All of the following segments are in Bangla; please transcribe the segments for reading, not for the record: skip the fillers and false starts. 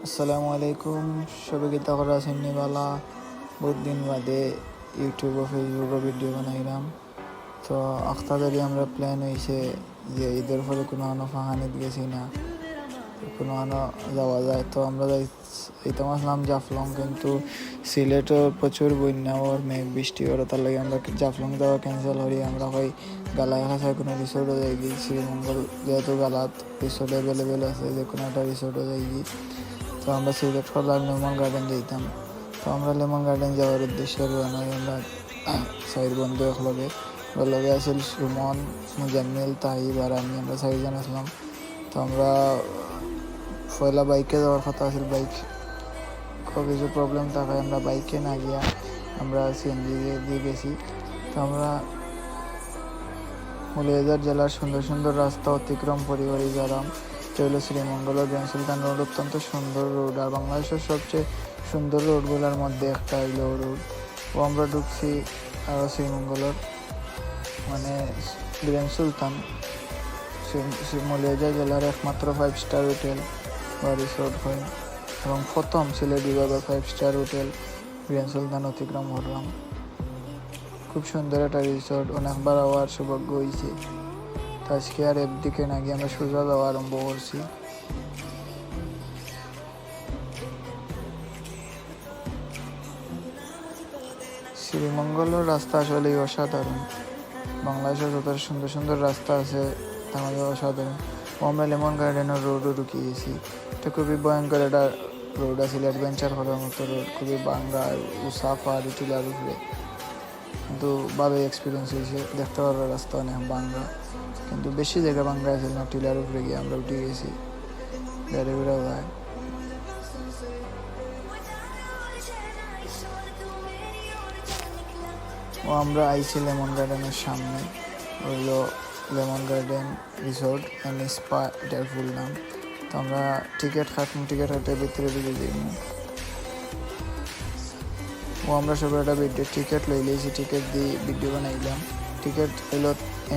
আসসালামু আলাইকুম। সবাইকে তাকরা চিনিবালা বহুত দিন বাদে ইউটিউব ও ফেসবুক ভিডিও বানাইলাম। তো আখতাদারি আমরা প্ল্যান হয়েছে যে ঈদের ফলে কোনো আনো ফাহানিত গেছি না, কোনো আনো যাওয়া যায়। তো আমরা এইতাম আসলাম জাফলং, কিন্তু সিলেটও প্রচুর বন্যা ওর মেঘ বৃষ্টি ওর, তার লাগে আমরা জাফলং যাওয়া ক্যান্সেল করি। আমরা হয় গালায় খাসায় কোনো রিসোর্টও যাই গিয়ে শ্রীমঙ্গল, যেহেতু গালাত রিসোর্ট অ্যাভেলেবেল আছে, যে কোনো একটা রিসোর্টও যাই গিয়ে। তো আমরা সিলেক্ট করলাম লেমন গার্ডেন যেতাম। তো আমরা লেমন গার্ডেন যাওয়ার উদ্দেশ্যে রওনা হই। আমরা চার বন্ধু একলগে, লগে আছিল সুমন, মুজাম্মিল, তাহিব আর আমরা চারিজন আসলাম। তো আমরা পয়লা বাইকে যাওয়ার কথা আছিল, বাইক কিছু প্রবলেম থাকায় আমরা বাইকে না গিয়া আমরা সিএনজি দিয়ে গেছি। তো আমরা মৌলভীবাজার জেলার সুন্দর সুন্দর রাস্তা অতিক্রম পরিবারে গেলাম। এটা হলো শ্রীমঙ্গল ও গ্র্যান্ড সুলতান রোড, অত্যন্ত সুন্দর রোড, আর বাংলাদেশের সবচেয়ে সুন্দর রোডগুলোর মধ্যে একটা হইল রোড। ও আমরা ঢুকছি শ্রীমঙ্গলের মানে গ্র্যান্ড সুলতান, মৌলভীবাজার জেলার একমাত্র 5 স্টার হোটেল বা রিসোর্ট হয়, এবং প্রথম সিলেট বিভাগের 5 স্টার হোটেল গ্র্যান্ড সুলতান অতিক্রম করলাম। খুব সুন্দর একটা রিসোর্ট, অনেকবার হওয়ার সৌভাগ্য হয়েছে। আজকে আর একদিকে না গিয়ে আমরা সোজা যাওয়া আরম্ভ করছি। শ্রীমঙ্গলের রাস্তা আসলে অসাধারণ। বাংলাদেশের যত সুন্দর সুন্দর রাস্তা আছে তার মধ্যে অসাধারণ। আমরা লেমন গার্ডেনের রোডও ঢুকিয়েছি। এটা খুবই ভয়ঙ্কর একটা রোড আছে, অ্যাডভেঞ্চার করার মতো রোড, খুবই বাঙ্গা উষা পাহাড়ি টিলার উপরে, কিন্তু ভালো এক্সপিরিয়েন্স হয়েছে। দেখতে পারবো রাস্তা অনেক বাঙ্গা, কিন্তু বেশি জায়গা বাঙ্গা আছে না, টিলার উপরে গিয়ে আমরা উঠে গেছি, গাড়ি ঘোড়া যায়। ও আমরা আইছি লেমন গার্ডেনের সামনে, হইল lemon garden resort and spa, এটার ফুল নাম। তো আমরা টিকিট কাটতে ভিতরে ঢুকে যাই। ও আমরা সবাই একটা ভিডিও টিকিট লই লিয়েছি, টিকিট দিয়ে ভিডিও বানাইলাম। টিকিট হইল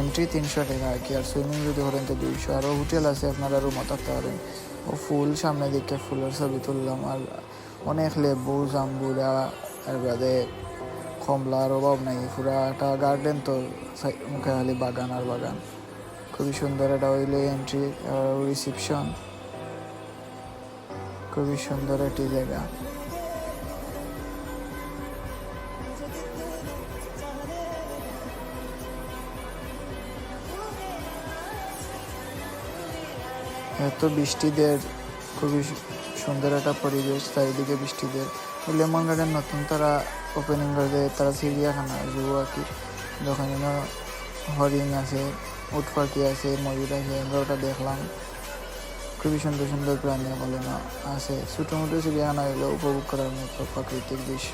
এন্ট্রি 300 টাকা আর কি, আর সুইমিং যদি করেন তো 200। আরও হোটেল আছে, আপনারা রুমও থাকতে পারেন। ও ফুল সামনে দিকে ফুলের ছবি তুললাম, আর অনেক লেবু জাম্বুরা আর বাদে কমলার অভাব নাই। পুরা একটা গার্ডেন, তো মুখে খালি বাগান আর বাগান, খুবই সুন্দর। এটা হইলে এন্ট্রি রিসিপশন, খুবই সুন্দর একটি জায়গা। এত বৃষ্টিদের, খুবই সুন্দর একটা পরিবেশ, চারিদিকে বৃষ্টিদের। লেমন গার্ডেন নতুন তারা ওপেনিং করে, তারা চিড়িয়াখানা জু আর কি, দোকানে হরিণ আছে, উট পাখি আছে, ময়ূর আছে, আমরা ওটা দেখলাম। খুবই সুন্দর সুন্দর প্রাণী বলে না আছে, ছোটো মোটো চিড়িয়াখানা হইলেও উপভোগ করার মতো প্রাকৃতিক দৃশ্য।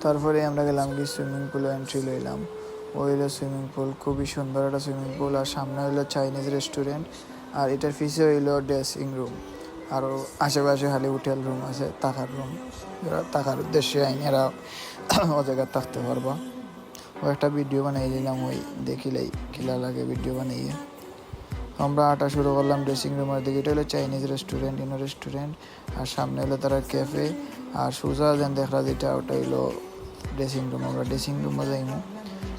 তারপরে আমরা গেলাম কি সুইমিং পুলে এন্ট্রি লইলাম। হইলো সুইমিং পুল, খুবই সুন্দর একটা সুইমিং পুল, আর সামনে হইলো চাইনিজ রেস্টুরেন্ট, আর এটার পিছে হইলো ড্রেসিং রুম, আরও আশেপাশে খালি হোটেল রুম আছে, থাকার রুম, যারা থাকার উদ্দেশ্যে আইনেরা ও জায়গায় থাকতে পারবা। ও একটা ভিডিও বানাই দিলাম, ওই দেখিলেই খেলা লাগে ভিডিও বানাইয়ে। আমরা আটা শুরু করলাম ড্রেসিং রুমের দিকে। এটা হলো চাইনিজ রেস্টুরেন্ট, ইনো রেস্টুরেন্ট, আর সামনে হলো তারা ক্যাফে, আর সোজা যেন দেখা যেটা ওটা হইলো ড্রেসিং রুম। আমরা ড্রেসিং রুমে যাইমু,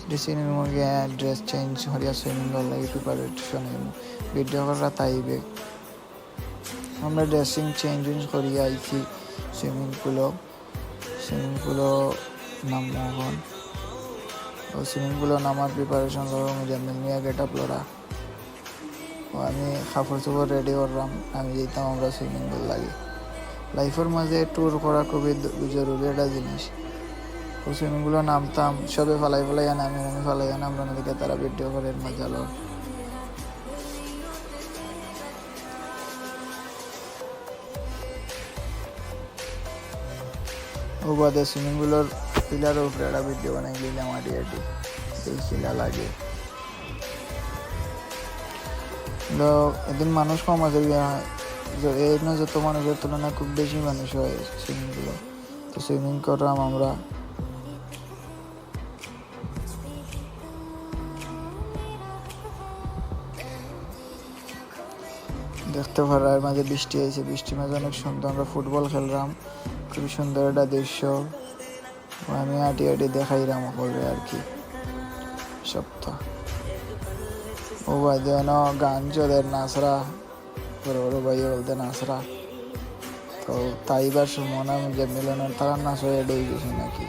ড্রেসিং রুমে গিয়ে ড্রেস চেঞ্জ করিয়া সুইমিং করার লাগে প্রিপারেশন হইমু, ভিডিও করা তাইবে। আমরা ড্রেসিং চেঞ্জ করিয়া আইছি সুইমিং পুলও নামবো এখন। ও সুইমিং পুলও নামার প্রিপারেশন করবো, মুজাম্মিল মিয়া গেট আপ লড়া। ও আমি কাপড় চোপড় রেডি করলাম, আমি যেতাম আমরা সুইমিং পুল লাগে। লাইফের মাঝে ট্যুর করা খুবই জরুরি একটা জিনিস। ও সুইমিং পুলে নামতাম, সবে ফালাই আনে, আমি ফালাই আনে, আমরা নদীকে তারা ভিডিও করে মজা লো। ও বাদে সুইমিং পুলের পিলারের উপরে একটা ভিডিও বানাই নিলাম, আডি এই শিলা লাগে। এদিন মানুষ কম আছে, এই না যত মানুষের তুলনায় খুব বেশি মানুষ হয় সুইমিং পুলে। তো সুইমিং করলাম আমরা। দেখতে পারার মাঝে বৃষ্টি হয়েছে, বৃষ্টির মাঝে অনেক সুন্দর আমরা ফুটবল খেললাম, খুবই সুন্দর একটা দৃশ্য। আমি হাঁটি হাঁটি দেখাইলাম করবে আর কি সপ্তাহ ও ভাই যেন গান চলের নাচরা বড় বড় ভাই বলতে নাচরা। তো তাইবার সুমনা যে মিলনের তারা নাচ হয়ে এটাই গেছে নাকি।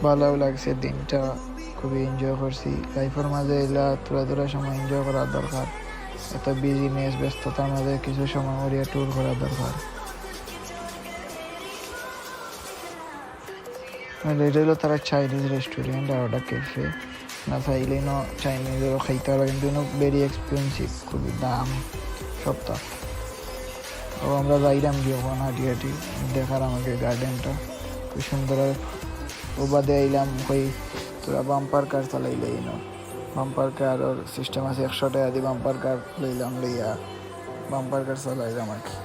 ভালো লাগছে দিনটা, খুবই এনজয় করছি। লাইফের মাঝে এলা তোরা সময় এনজয় করার দরকার। এত বিজিনেস ব্যস্ততার মাঝে কিছু সময় মরিয়া ট্যুর করা দরকার। এটা হলো তারা চাইনিজ রেস্টুরেন্ট আর ওটা ক্যাফে। না চাইলেই না চাইনিজেরও খাইতে পারবে, কিন্তু ভেরি এক্সপেন্সিভ, খুবই দাম সপ্তাহ। ও আমরা যাইলাম গিয়ে ওখানে হাঁটি হাঁটি দেখার আমাকে গার্ডেনটা খুব সুন্দর। ও বাদে আইলাম কই তোরা বাম্পার কার চালাইলেই না, বাম্পার কার ওর সিস্টেম আছে 100 টাকা দিয়ে বাম্পার কার লইলাম, লইয়া বাম্পার কার চালাইলাম আর কি।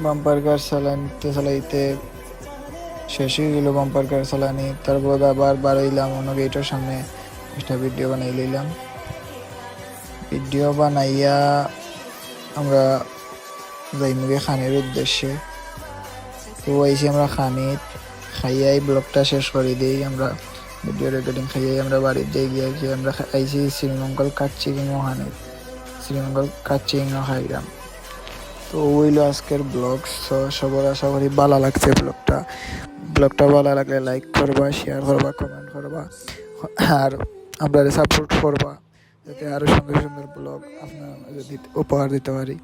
বাম্পার কার চালাইতে শেষ হয়ে গেল বাম্পার কার চালানি। তারপর আবার বাড়াইলাম অন্য গেটের সামনে একটা ভিডিও বানাই লইলাম। ভিডিও বানাইয়া আমরা যাইমুগে খানের উদ্দেশ্যে। তো আইসি আমরা খানিত খাইয়াই ব্লগটা শেষ করে দিই। আমরা ভিডিও রেকর্ডিং খাইয়াই আমরা বাড়িতে গিয়ে আমরা আইসি শ্রীমঙ্গল কাচ্চিংও খানিত, শ্রীমঙ্গল কাচ্চিংও খাইলাম। তো ওইলো আজকের ব্লগ। সবার আশা করি ভালো লাগছে ব্লগটা ভালো লাগলে লাইক করবা, শেয়ার করবা, কমেন্ট করবা আর আপনারা সাপোর্ট করবা, যাতে আরও সুন্দর সুন্দর ব্লগ আপনার উপহার দিতে পারি।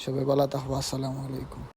সবাই ভালো থাকবো। আসসালামু আলাইকুম।